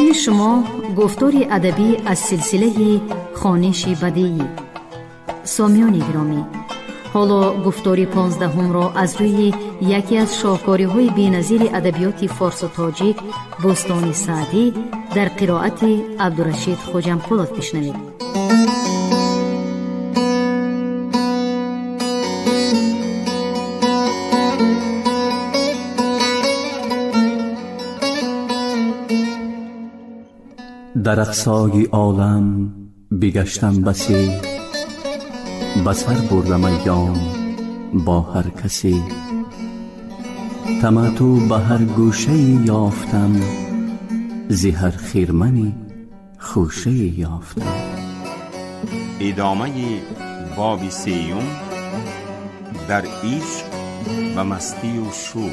شنوندگان شما گفتار ادبی از سلسله خوانش بدیعی. سامیان گرامی، حالا گفتار 15 را از روی یکی از شاهکاری‌های بی‌نظیر ادبیات فارس و تاجیک، بستان سعدی، در قرائت عبدالرشید خوجمپولاد بشنوید. در اقصای عالم بگشتم بسی، بسر بردم ایام با هر کسی. تمتع به هر گوشه یافتم، ز هر خرمنی خوشه یافتم. ادامه باب سیوم در عشق و مستی و شور.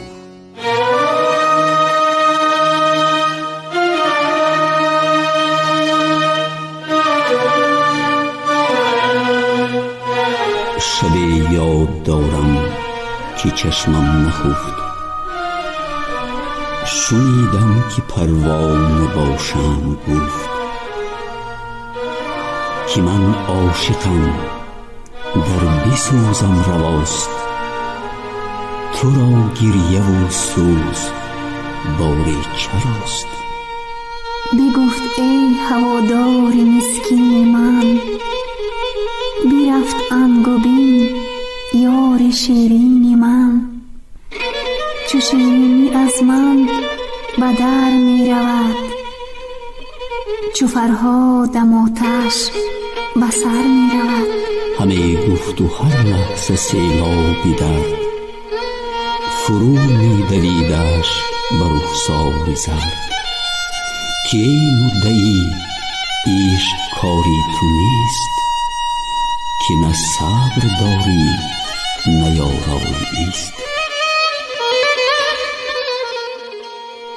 شب یاد دارم که چشمم نخفت، شنیدم که پروانه با شمع گفت که من عاشقم در بسوزم رواست، تو را گریه و سوز باری چراست. بگفت ای هوادار مسکین من، برفت انگبین یار شیرین من. چو شیرینی از من به در می رود، چو فرهادم آتش به سر می رود. همه گفت و هر لحظه سیلابی درد، فرو می دویدش بر رخسار زرد. که ای مدعی عشق کاری تو نیست، که نه صبر داری نه یارایی است.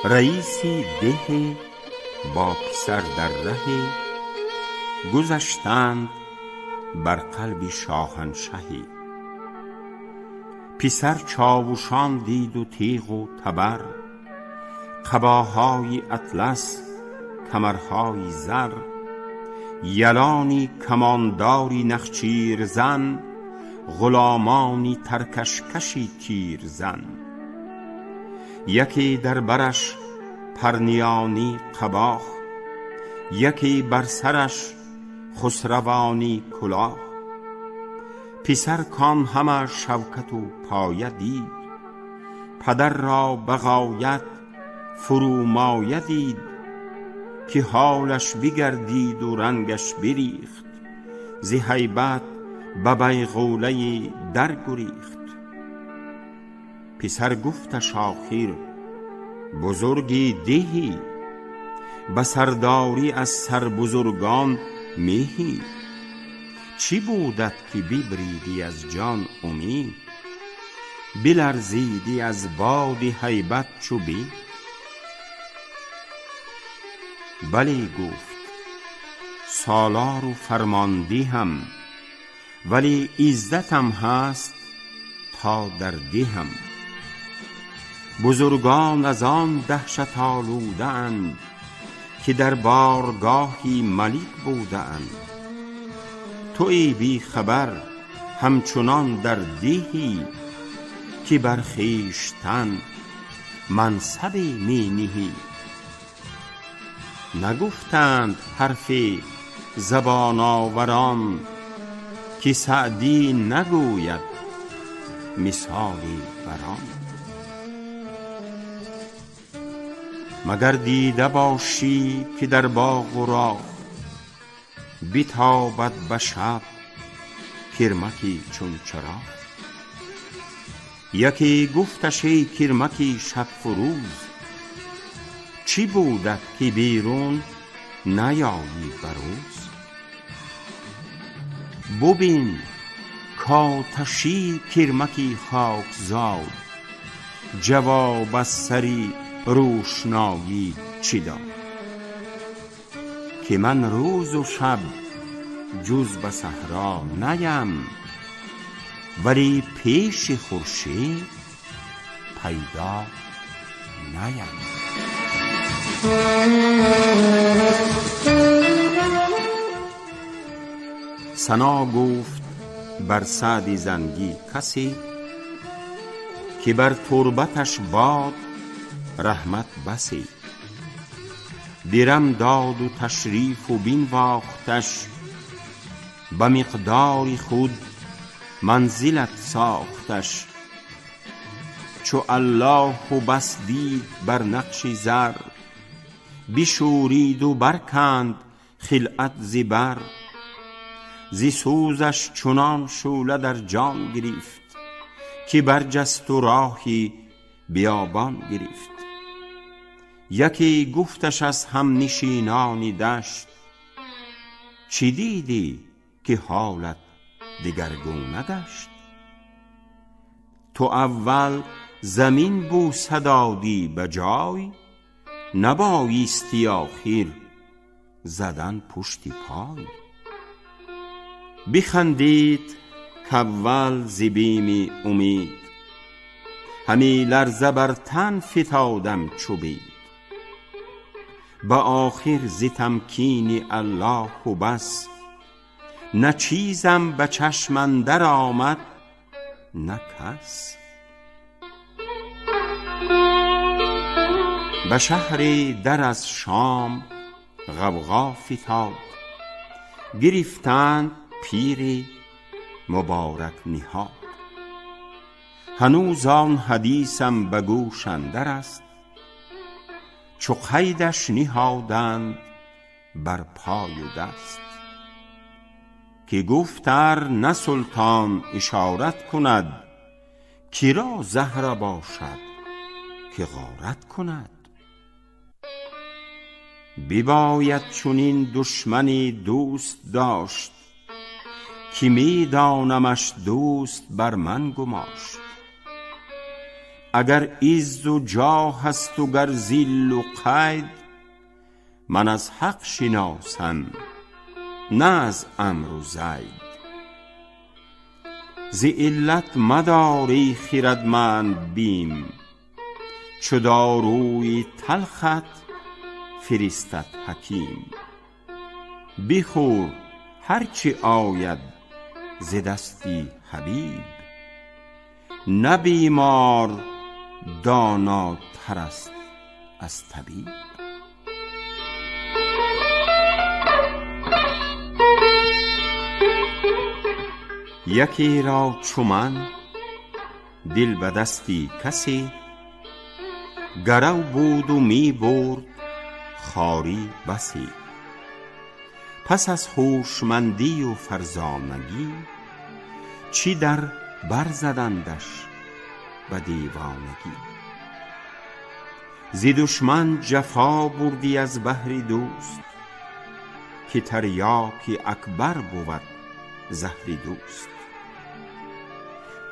رئیسی ده با پسر در ره، گذشتند بر قلب شاهنشهی. پسر چاوشان دید و تیغ و تبر، قباهای اطلس کمرهای زر. یلانی کمانداری نخچیر زن، غلامانی ترکشکشی تیر زن. یکی در برش پرنیانی قباه، یکی بر سرش خسروانی کلاه. پسر کان همه شوکت و پایه دید، پدر را بغایت فرومایه دید. که حالش بگردید و رنگش بریخت، ز هیبت به بیغوله در گریخت. پسر گفتش آخر بزرگی دهی، به سرداری از سر بزرگان میهی. چی بودت که ببریدی از جان امید، بلرزیدی از باد هیبت چوبی؟ بلی گفت سالار و فرماندی هم، ولی عزتم هست تا در دهم. بزرگان از آن دهشت آلوده اند، که در بارگاهی ملک بوده اند. توی بی خبر همچنان در دهی، که بر خویشتن منصبی می نهی. نگفتند حرف زبان آوران، که سعدی نگوید مثالی بران. مگر دیده باشی که در باغ و راه، بتابد به شب کرمکی چون چراغ. یکی گفتش ای کرمکی شب فروز، چی بودت که بیرون نیایی بروز؟ ببین کاتشی کرمکی خاکزاد، جواب از سری روشنایی چی داد؟ که من روز و شب جز به صحرا نیم، ولی پیش خورشید پیدا نیم. ثنا گفت بر سعدی زنگی کسی، که بر تربتش باد رحمت بسی. درم داد و تشریف و بینواختش، به مقدار خود منزلت ساختش. چو الله و بس دید بر نقش زر، بشورید و برکند خلعت زبر. زی سوزش چنان شعله در جان گرفت، که برجست و راهی بیابان گرفت. یکی گفتش از هم نشینانی دشت، چی دیدی که حالت دگرگونه گشت؟ تو اول زمین بوسه دادی به جای، نبایستی آخر زدن پشتی پای. بخندید کاول ز بیم امید، همی لرزه بر تن فتادم چو بید. به آخر ز تمکین الله و بس، نه چیزم به چشم اندر آمد نه کس. به شهر در از شام غوغا فتاد، گرفتند پیری مبارک نهاد. هنوز آن حدیثم به گوش اندر است، چو قیدش نهادند بر پای و دست. که گفت ار نه سلطان اشارت کند، کی را زهره باشد که غارت کند. بباید چنین دشمنی دوست داشت، که می دانمش دوست بر من گماشت. اگر عز و جاه هست و گر ذل و قید، من از حق شناسم نه از عمرو و زید. ز علت مدار ای خردمند بیم، چو داروی تلخت فرستد حکیم. بخور هرچی آید ز دستی حبیب، نه بیمار داناتر است از طبیب. یکی را چو من دل به دستی کسی، گرو بود و می برد خواری بسی. پس از هوشمندی و فرزانگی، چی در بر زدندش به دیوانگی. ز دشمن جفا بردی از بهر دوست، که تریاک اکبر بود زهر دوست.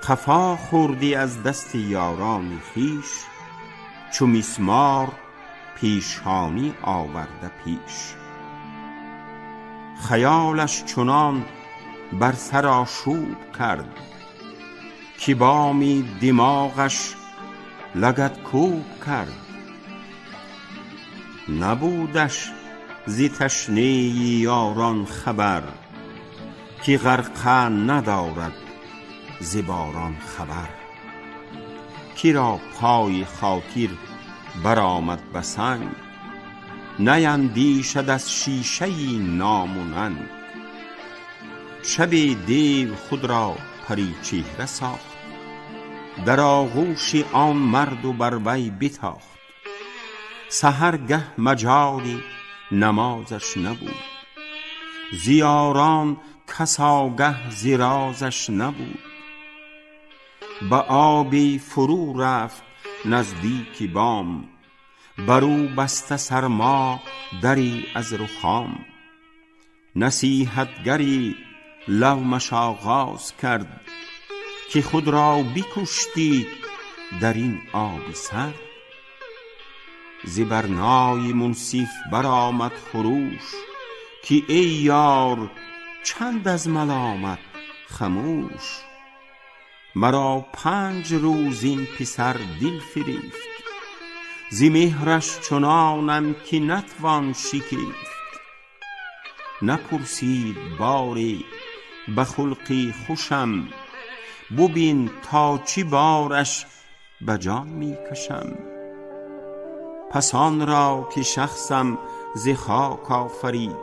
قفا خوردی از دست یاران خویش، چو مسمار پیشانی آورده پیش. خیالش چنان بر سر آشوب کرد، که بامی دماغش لگدکوب کرد. نبودش ز تشنه یاران خبر، که غرقه ندارد ز باران خبر. کی را پای خاطر برآمد به سنگ، نیندیشد از شیشه نام و ننگ. شب دیو خود را پری چهره ساخت، در آغوش آن مرد و بر وی بتاخت. سحرگه مجالی نمازش نبود، ز یاران کس آگه ز رازش نبود. به آبی فرو رفت نزدیک بام، برو بسته سرما دری از رخام. نصیحتگری لومش آغاز کرد، که خود را بکشتی در این آب سر. ز برنای منصف برآمد خروش، که ای یار چند از ملامت خموش. مرا 5 روز این پسر دل فریفت، ز مهرش چنانم که نتوان شکفت. نپرسید باری به خلقی خوشم، ببین تا چی بارش به جان می کشم. پس آن را که شخصم ز خاک آفرید،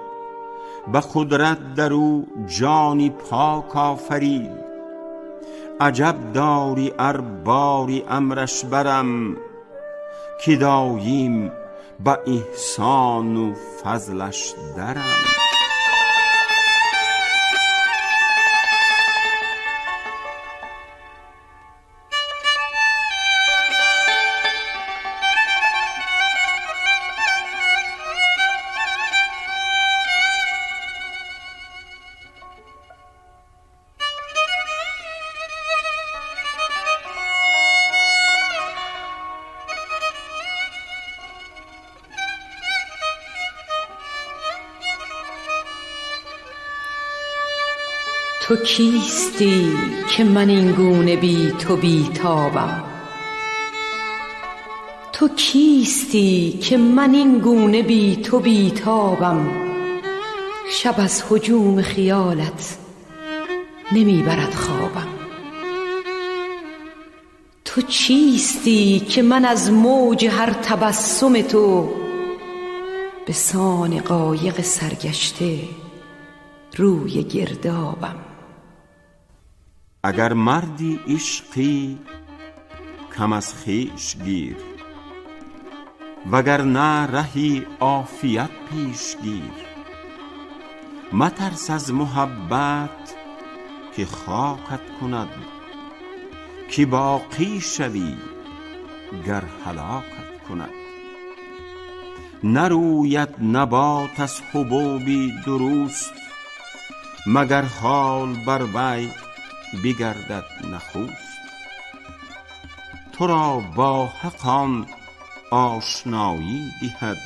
به قدرت در او جانی پاک آفرید. عجب داری ار باری امرش برم، که دایم به احسان و فضلش درم. تو کیستی که من این گونه بی تو بیتابم؟ تو کیستی که من این گونه بی تو بیتابم؟ شب از هجوم خیالت نمی برد خوابم. تو چیستی که من از موج هر تبسم تو، به سان قایق سرگشته روی گردابم. اگر مردی عشقی کم از خویش گیر، وگرنه رهی عافیت پیش گیر. مترس از محبت که خاکت کند، که باقی شوی گر هلاکت کند. نروید نبات از حبوبی درست، مگر حال بر وی بگردد نخست. تو را با حق آن آشنایی دهد،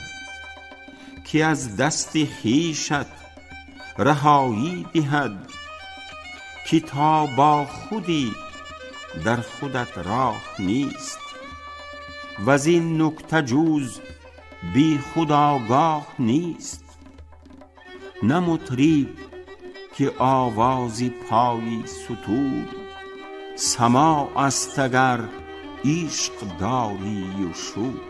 که از دست خویشت رهایی دهد. که تا با خودی در خودت راه نیست، وز این نکته جز بی خود آگاه نیست. نه مطرب که آوازی پایی ستود، سماع است اگر عشق داری و شور.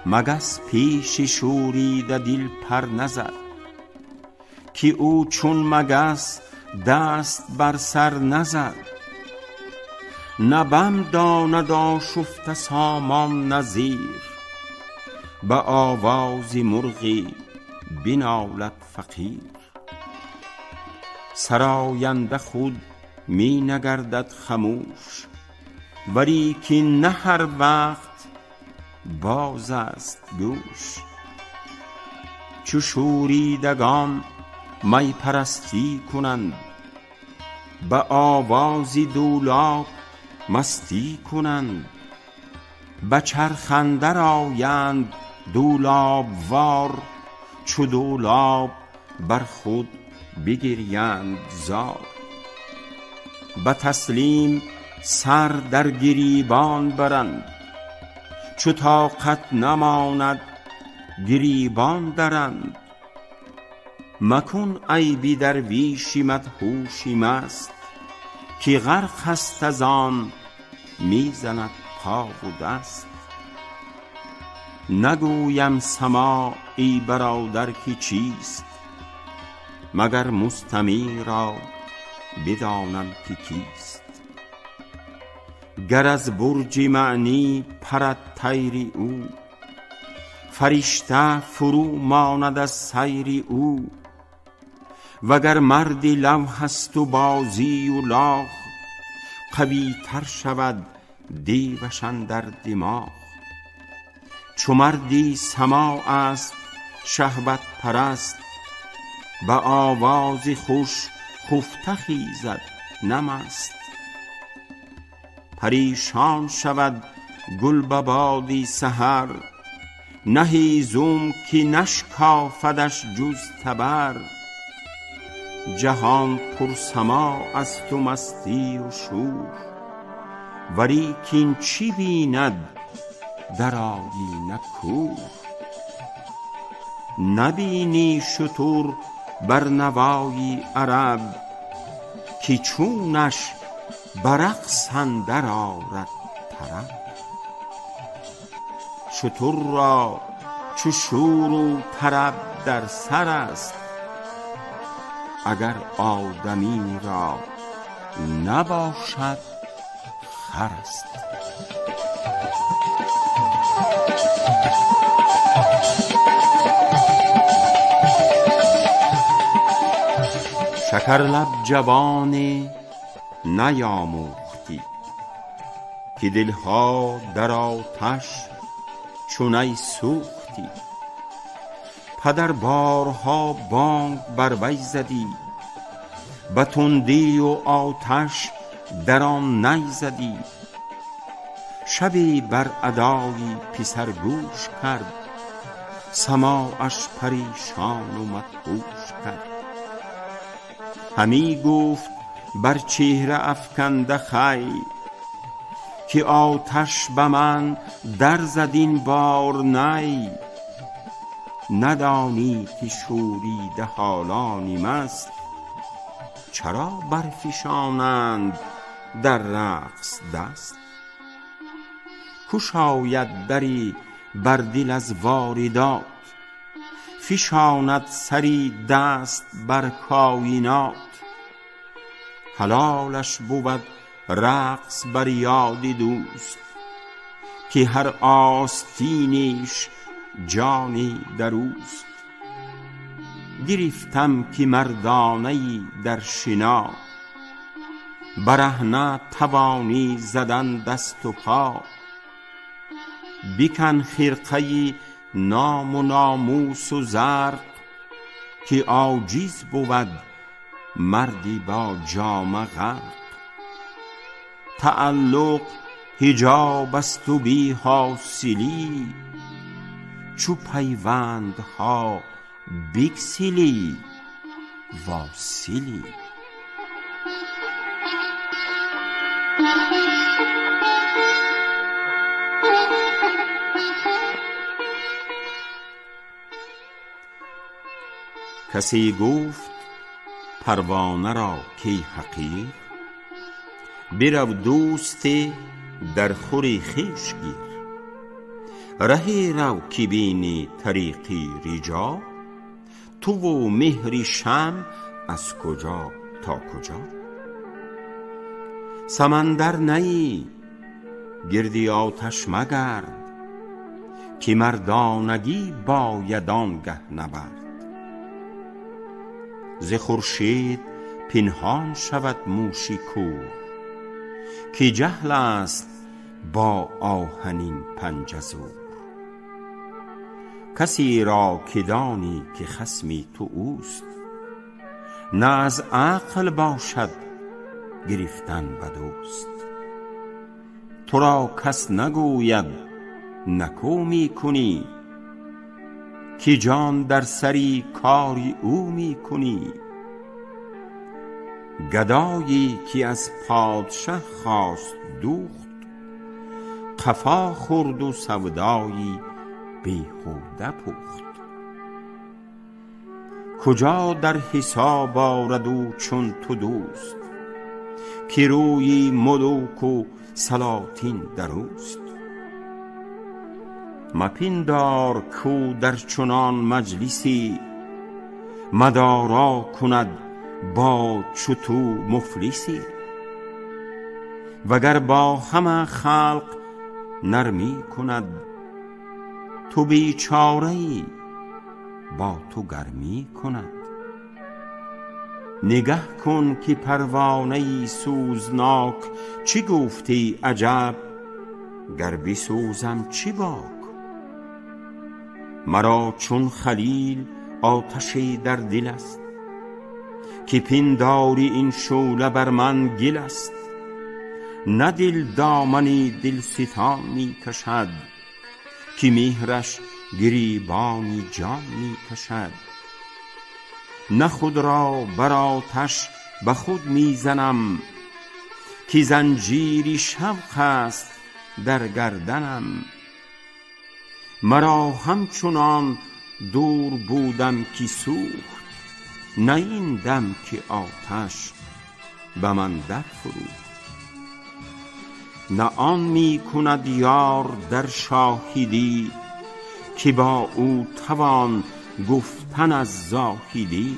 مگس پیش شوریده دل پر نزد، که او چون مگس دست بر سر نزد. نه بم داند آشفته سامان نه زیر، به آواز مرغی بنالد فقیر. سراینده خود می نگردد خموش، ولیکن نه هر وقت باز است گوش. چو شوریدگان می پرستی کنند، به آوازی دولاب مستی کنند. به چرخ اندر آیند دولاب وار، چو دولاب بر خود بگریند زار. به تسلیم سر در گریبان برند، چو طاقت نماند گریبان درند. مکن عیبی درویشی مدهوشی مست، که غرق است از آن می زند پا و دست. نگویم سماع ای برادر که چیست، مگر مستمع را بدانم که کیست. گر از برج معنی پرد طیر او، فرشته فرو ماند از سیر او. وگر مردی لوح است و بازی و لاغ، قوی تر شود دیوش اندر دماغ. چو مردی سماع است شهوت پرست، به آواز خوش خفته خیزد نه مست. پریشان شود گل به بادی سحر، نه هیزم که نشکافدش جز تبر. جهان پر سماع است و مستی و شور، ولیکن چی بیند درآیی نه کور. نبینی شتر بر نوای عرب که چونش به رقص اندر آرد طرب. شتر را چو شور و طرب در سر است، اگر آدمی را نباشد خر است. شکرلب جوان نیاموختی که دلها در آتش چونی سوختی. پدر بارها بانگ بر وی زدی، به تندی و آتش در آن نی زدی. شبی بر ادای پسر گوش کرد، سماعش پریشان و مدهوش کرد. همی گفت بر چهره افکنده خی، که آتش به من در زد این بار نی. ندانی که شوریده حالانی مست، چرا برفشانند در رقص دست. کشاید دری بر دل از واردات، فشاند سری دست بر کائنات. حلالش بود رقص بر یاد دوست، که هر آستینش جانی در اوست. گرفتم که مردانه‌ای در شنا، برهنه توانی زدن دست و پا. بکن خرقه نام و ناموس و زرق، که عاجز بود مردی با جامه غرق. تعلق حجاب است و بی حاصلی، چو پیوندها بگسلی واصلی. کسی گفت پروانه را کی حقیر، برو دوست در خوری خویش گیر. رهی رو که بینی طریقی رجا، تو و مهر شمع از کجا تا کجا. سمندر نی گردی آتش مگرد، که مردانگی باید آنگه نبرد. ز خورشید پنهان شود موشی کور، که جهل است با آهنین پنجه زور. کسی را که دانی که خصمی تو اوست، نه از عقل باشد گرفتن به دوست. تو را کس نگوید نکو می کنی، که جان در سری کاری او می کنی. گدایی که از پادشه خواست دوخت، قفا خورد و سودایی بیهوده پخت. کجا در حساب آرد او چون تو دوست، که روی ملوک و سلاطین در اوست. مپندار کو در چنان مجلسی، مدارا کند با چو تو مفلسی. وگر با همه خلق نرمی کند، تو بیچاره‌ای با تو گرمی کند. نگه کن که پروانه‌ای سوزناک، چی گفتی عجب گر بسوزم چی باک. مرا چون خلیل آتشی در دل است، که پنداری این شعله بر من گل است. نه دل دامنی دلستان می کشد، که مهرش گریبانی جان می کشد. نه خود را بر آتش به خود می زنم، که زنجیری شوق است در گردنم. مرا همچنان دور بودم که سوخت، نه این دم که آتش به من در فروخت. نه آن می کند یار در شاهدی، که با او توان گفتن از زاهدی.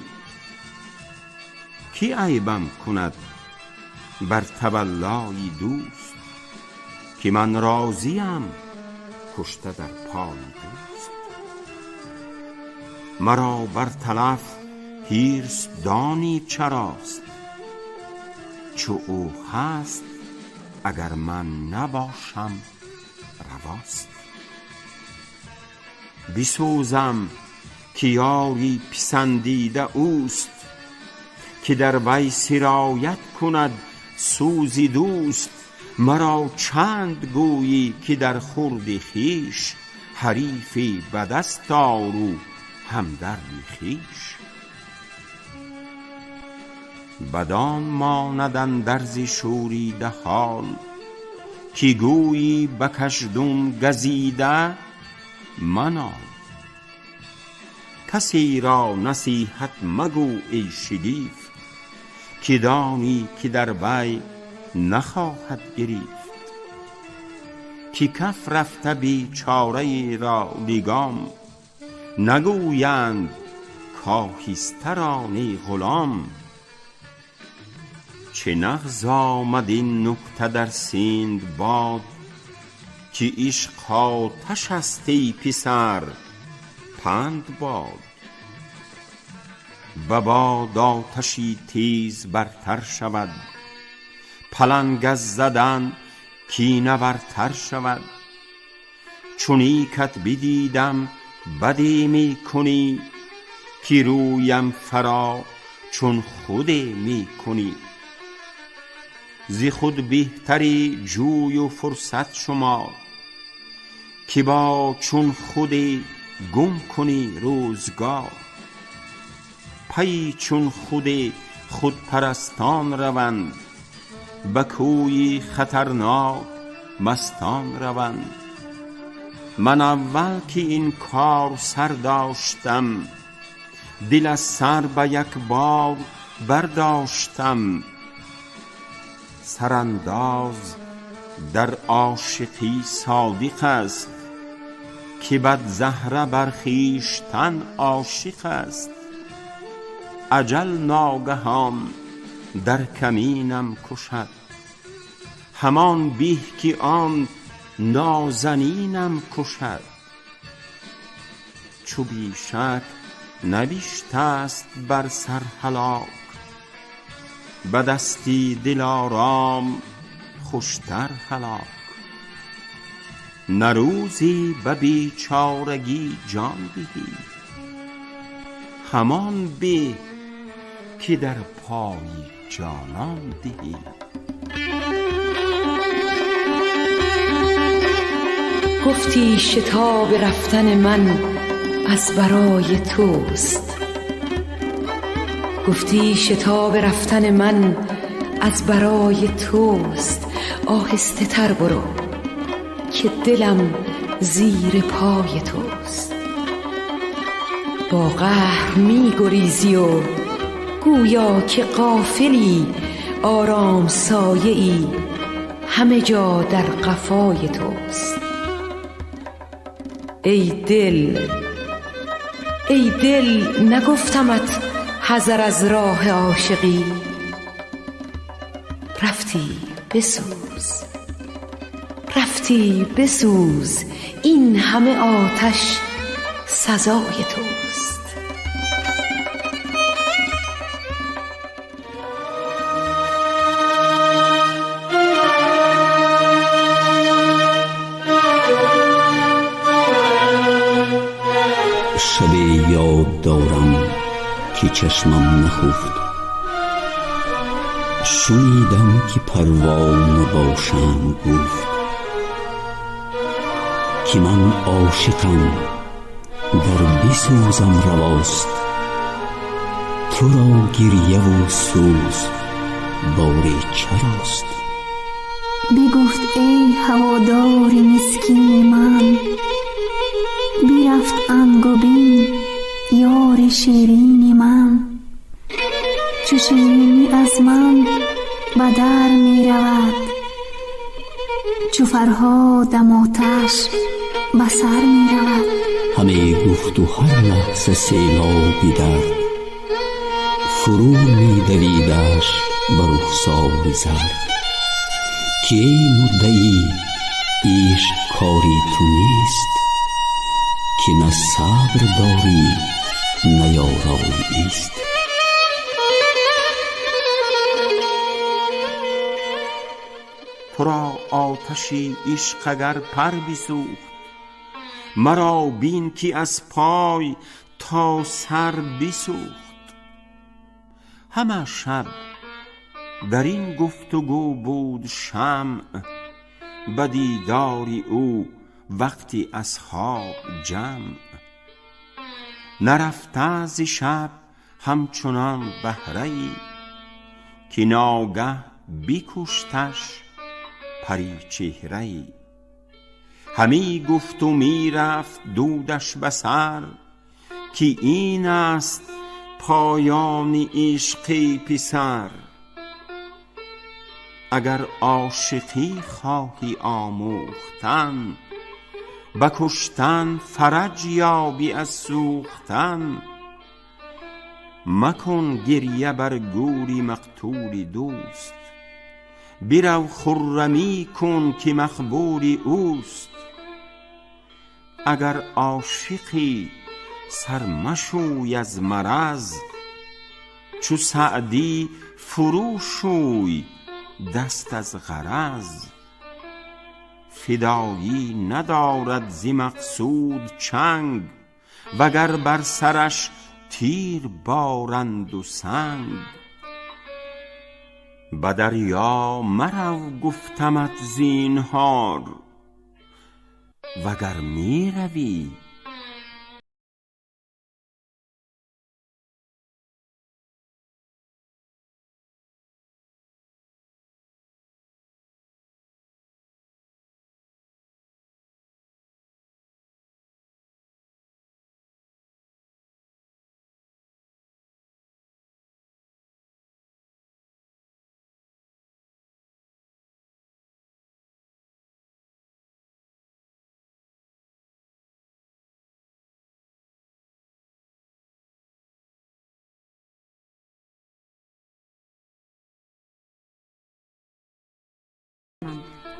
کی عیبم کند بر تولای دوست، که من راضیم کشته در پای دوست. مرا بر تلف حرص دانی چراست، چو او هست اگر من نباشم رواست. بسوزم که یاری پسندیده اوست، که در وی سرایت کند سوزی دوست. مرا چند گویی که در خورد خویش، حریفی به دست آر و همدردی خویش. بدان ماند اندرز شوریده حال، که گویی به کژدم گزیده منال. کسی را نصیحت مگو ای شگیف، که دانی که در وی نخواهد گریفت. که کف رفته بیچاره را لگام، نگویند کاهیسته را نی غلام. چه نغز آمد این نکته در سیند باد، که عشق آتش است ای پسر پند باد. به باد آتشی تیز برتر شود، پلنگ از زدن کینه ورتر شود. چونیکت بدیدم بدی می کنی، که رویم فرا چون خودی می کنی. زی خود بهتری جوی و فرصت شما، که با چون خودی گم کنی روزگار. پی چون خودی خودپرستان روند، به کوی خطرناک مستان روند. من اول که این کار سر داشتم، دل از سر به یک بار برداشتم. سرانداز در عاشقی صادق است، که بد زهره بر خویشتن عاشق است. اجل ناگهان در کمینم کشد، همان به که آن نازنینم کشد. چو بی شک نبشته است بر سر هلاک، به دستی دلارام خوشتر هلاک. نه روزی به بیچارگی جان دهی، همان به که در پای جانان دهی. گفتی شتاب رفتن من از برای توست، گفتی شتاب رفتن من از برای توست. آهسته تر برو که دلم زیر پای توست. با قهر می گریزی و گویا که غافلی، آرام سایه ای همه جا در قفای توست. ای دل ای دل نگفتمت حذر از راه عاشقی. رفتی بسوز رفتی بسوز، این همه آتش سزای توست. شب یاد دارم که چشمم نخفت، شنیدم که پروانه باشم گفت، که من عاشقم در بسوزم رواست. تو را گریه و سوز بار چراست. بگفت ای هوادار مسکین من، بیرفت انگبین یار شیرین من، چو شیرینی از من به در می رود، چو فرهادم آتش به سر می رود. همه گفت و هر لحظه سیلابی درد، فرو می دویدش بر رخسار زرد. که ای مدعی عشق کاری تو نیست، که نه صبر داری نه یارایی است. تو را آتشی عشق اگر پر بسوخت، مرا بین که از پای تا سر بسوخت. همه شب در این گفتگو بود شمع، به دیدار او وقتی از خواب جمع. نرفته ز شب همچنان بهره‌ای، که ناگه بکشتش پری چهره‌ای. همی گفت و می رفت دودش به سر، که این است پایان عشق پسر. اگر عاشقی خواهی آموختن، به کشتن فرج یابی از سوختن. مکن گریه بر گوری مقتول دوست، برو خرمی کن که مخبول اوست. اگر عاشقی سر مشوی از مرض، چو سعدی فرو شوی دست از غرض. فدایی ندارد ز مقصود چنگ، وگر بر سرش تیر بارند و سنگ. به دریا مرو گفتمت زینهار، وگر می روی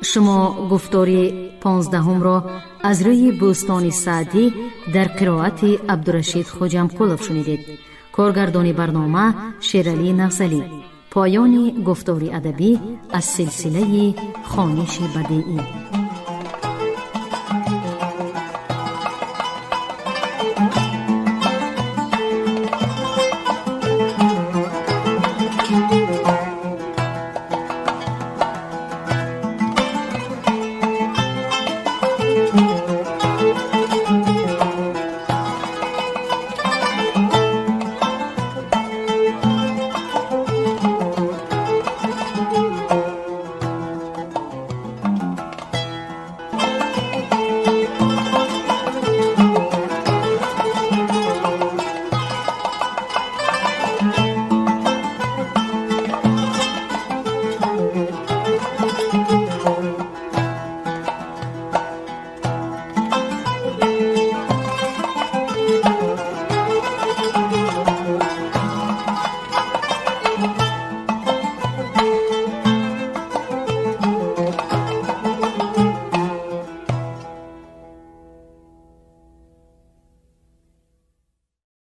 شما گفتاری 15 را از روی بوستان سعدی در قرائت عبدالرشید خوجمقلوف شنیدید. کارگردان برنامه شیرعلی نفضلی. پایان گفتاری ادبی از سلسله خوانش بدیعی.